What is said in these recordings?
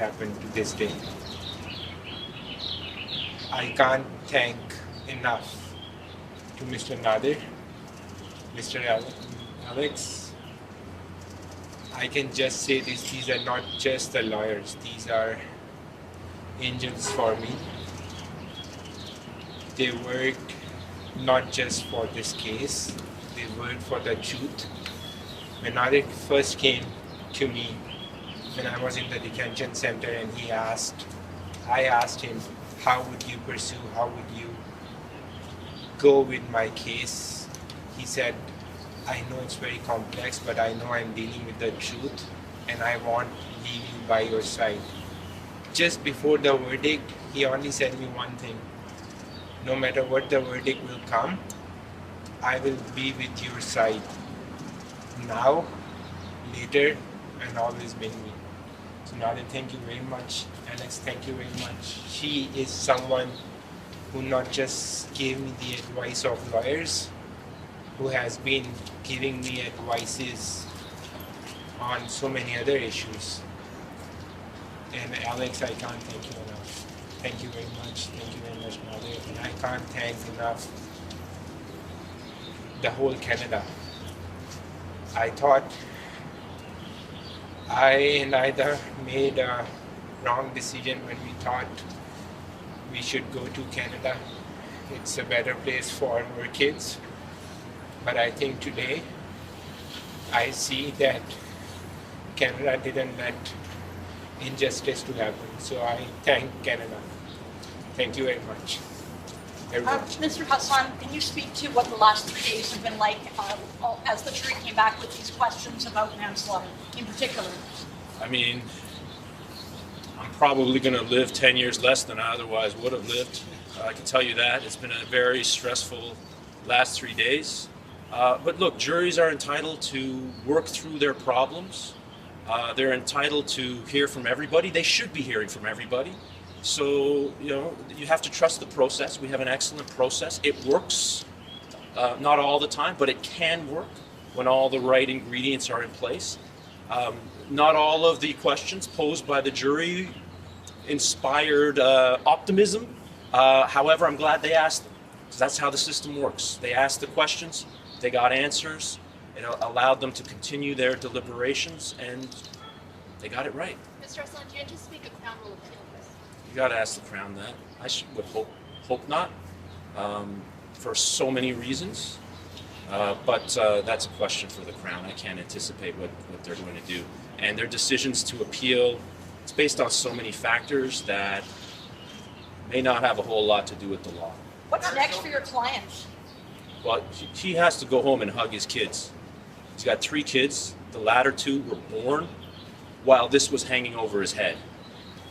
happened to this day. I can't thank enough to Mr. Nadir, Mr. Alex. I can just say this, these are not just the lawyers, these are angels for me. They worked not just for this case, they worked for the truth. When Nadir first came to me, when I was in the detention center and I asked him, how would you pursue, how would you go with my case? He said, I know it's very complex, but I know I'm dealing with the truth and I won't leave you by your side. Just before the verdict, he only said me one thing. No matter what the verdict will come, I will be with your side. Now, later, and always been me. So Nadia, thank you very much. Alex, thank you very much. She is someone who not just gave me the advice of lawyers, who has been giving me advices on so many other issues. And Alex, I can't thank you enough. Thank you very much. Thank you very much, Nadia. And I can't thank enough the whole Canada. I thought I and Ida made a wrong decision when we thought we should go to Canada. It's a better place for our kids. But I think today I see that Canada didn't let injustice to happen. So I thank Canada. Thank you very much. Mr. Hassan, can you speak to what the last 3 days have been like as the jury came back with these questions about manslaughter in particular? I mean, I'm probably going to live 10 years less than I otherwise would have lived. I can tell you that. It's been a very stressful last 3 days. But look, juries are entitled to work through their problems. They're entitled to hear from everybody. They should be hearing from everybody. So, you have to trust the process. We have an excellent process. It works, not all the time, but it can work when all the right ingredients are in place. Not all of the questions posed by the jury inspired optimism. However, I'm glad they asked them, because that's how the system works. They asked the questions, they got answers, it allowed them to continue their deliberations, and they got it right. Mr. Hassan, do you anticipate a Crown will appeal this? You got to ask the Crown that. Would hope not, for so many reasons. But that's a question for the Crown. I can't anticipate what they're going to do. And their decisions to appeal, it's based on so many factors that may not have a whole lot to do with the law. What's next for your client? Well, he has to go home and hug his kids. He's got 3 kids. The latter 2 were born while this was hanging over his head.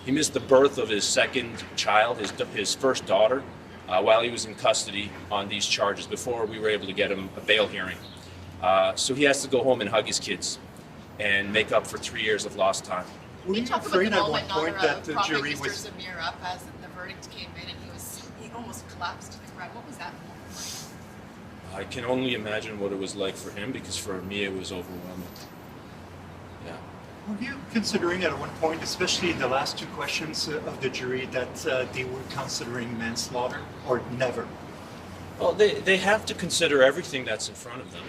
He missed the birth of his second child, his first daughter, while he was in custody on these charges before we were able to get him a bail hearing. So he has to go home and hug his kids and make up for 3 years of lost time. Can you talk about the moment Northrup propping Mr. Zameer up as the verdict came in and he almost collapsed to the ground? What was that moment? I can only imagine what it was like for him, because for me it was overwhelming. Yeah. Were you considering at one point, especially in the last 2 questions of the jury, that they were considering manslaughter, or never? Well, they have to consider everything that's in front of them.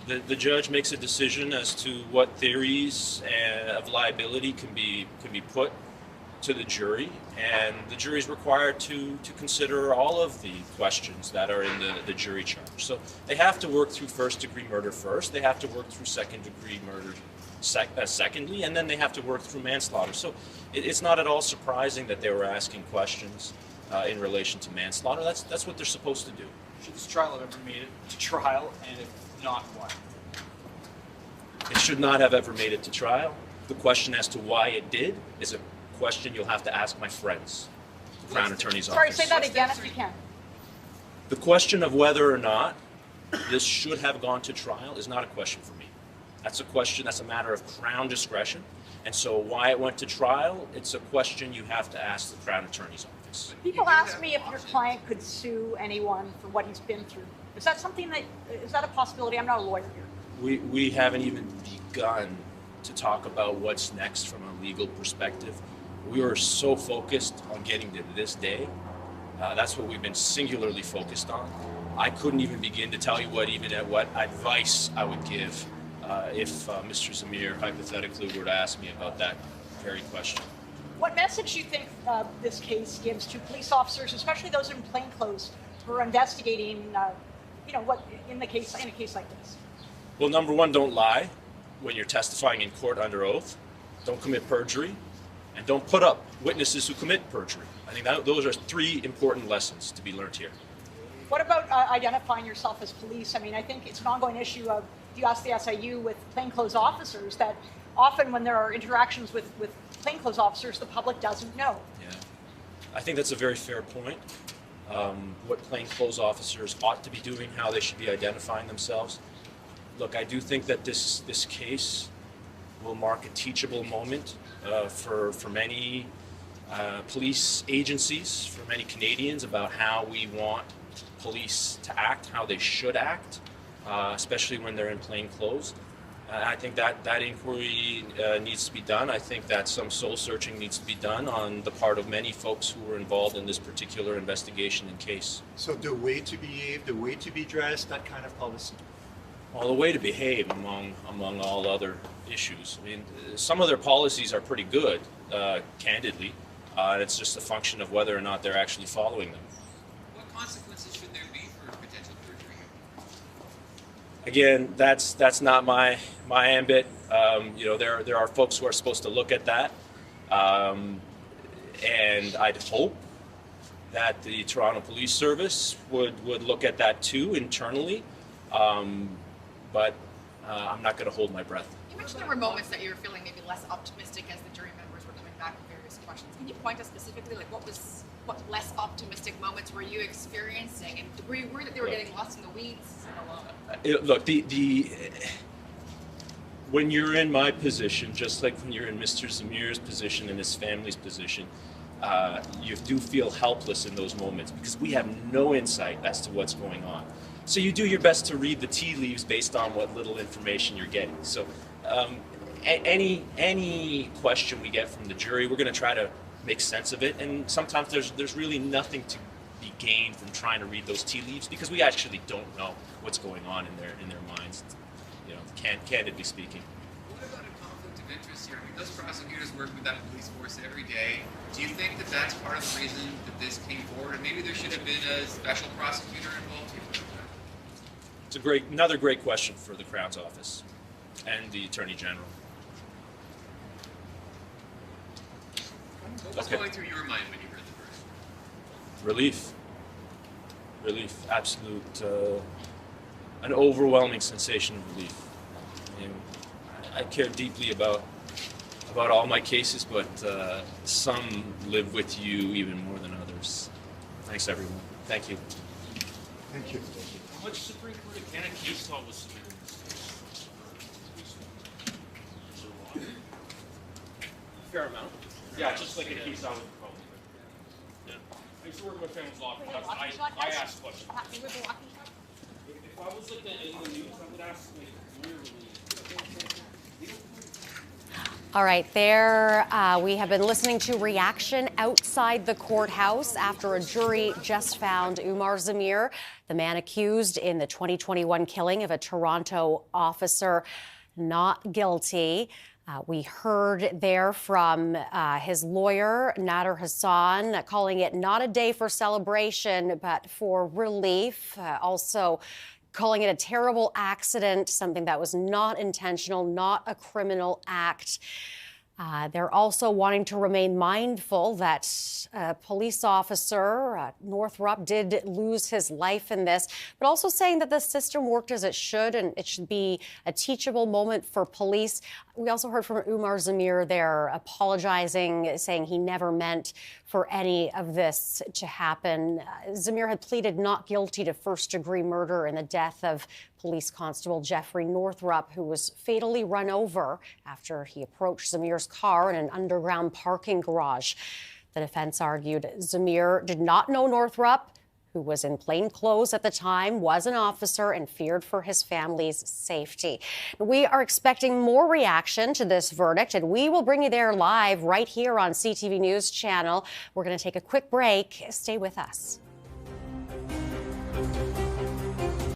The judge makes a decision as to what theories of liability can be put to the jury, and the jury is required to consider all of the questions that are in the jury charge. So they have to work through first-degree murder first, they have to work through second-degree murder secondly, and then they have to work through manslaughter. So it's not at all surprising that they were asking questions in relation to manslaughter. That's what they're supposed to do. Should this trial have ever made it to trial, and if not, why? It should not have ever made it to trial. The question as to why it did is a question you'll have to ask my friends, the Crown Attorney's Sorry, Office. say that again if you can. The question of whether or not this should have gone to trial is not a question for me. That's a matter of Crown discretion. And so why it went to trial, it's a question you have to ask the Crown Attorney's Office. People ask me if your client could sue anyone for what he's been through. Is that a possibility? I'm not a lawyer here. We haven't even begun to talk about what's next from a legal perspective. We were so focused on getting to this day. That's what we've been singularly focused on. I couldn't even begin to tell you what advice I would give if Mr. Zameer hypothetically were to ask me about that very question. What message do you think this case gives to police officers, especially those in plainclothes who are investigating, what in a case like this? Well, number one, don't lie when you're testifying in court under oath. Don't commit perjury, and don't put up witnesses who commit perjury. I think those are three important lessons to be learned here. What about identifying yourself as police? I mean, I think it's an ongoing issue of, you ask the SIU with plainclothes officers, that often when there are interactions with plainclothes officers, the public doesn't know. Yeah, I think that's a very fair point. What plainclothes officers ought to be doing, how they should be identifying themselves. Look, I do think that this case will mark a teachable moment for many police agencies, for many Canadians, about how we want police to act, how they should act, especially when they're in plain clothes. I think that inquiry needs to be done. I think that some soul searching needs to be done on the part of many folks who were involved in this particular investigation and case. So the way to behave, the way to be dressed, that kind of policy? Well, the way to behave among all other issues. I mean, some of their policies are pretty good, candidly. It's just a function of whether or not they're actually following them. What consequences should there be for potential perjury? Again, that's not my ambit. There are folks who are supposed to look at that, and I'd hope that the Toronto Police Service would look at that too internally. But I'm not going to hold my breath. You mentioned there were moments that you were feeling maybe less optimistic as the jury members were coming back with various questions. Can you point us specifically, like what less optimistic moments were you experiencing, and were you worried that they were getting lost in the weeds? Look, when you're in my position, just like when you're in Mr. Zameer's position and his family's position, you do feel helpless in those moments because we have no insight as to what's going on. So you do your best to read the tea leaves based on what little information you're getting. So any question we get from the jury, we're going to try to make sense of it. And sometimes there's really nothing to be gained from trying to read those tea leaves because we actually don't know what's going on in their minds. Candidly speaking. What about a conflict of interest here? I mean, those prosecutors work with that police force every day. Do you think that that's part of the reason that this came forward? And maybe there should have been a special prosecutor involved here? It's another great question for the Crown's Office and the Attorney General. What was going through your mind when you heard the verdict? Relief, absolute, an overwhelming sensation of relief. I care deeply about all my cases, but some live with you even more than others. Thanks, everyone. Thank you. Thank you. How much Supreme Court of Canada case law was submitted in this case? Fair amount. Yeah, just like a case I would probably. Yeah. I used to work in my family's law firm. I asked questions. If I was like in the news, I would ask like lawyer relief. All right, there we have been listening to reaction outside the courthouse after a jury just found Umar Zameer, the man accused in the 2021 killing of a Toronto officer, not guilty. We heard there from his lawyer, Nader Hassan, calling it not a day for celebration, but for relief. Also calling it a terrible accident, something that was not intentional, not a criminal act. They're also wanting to remain mindful that a police officer, Northrup, did lose his life in this, but also saying that the system worked as it should and it should be a teachable moment for police. We also heard from Umar Zameer there apologizing, saying he never meant for any of this to happen. Zameer had pleaded not guilty to first-degree murder in the death of Police Constable Jeffrey Northrup, who was fatally run over after he approached Zameer's car in an underground parking garage. The defense argued Zameer did not know Northrup, who was in plain clothes at the time, was an officer and feared for his family's safety. We are expecting more reaction to this verdict, and we will bring you there live right here on CTV News Channel. We're going to take a quick break. Stay with us.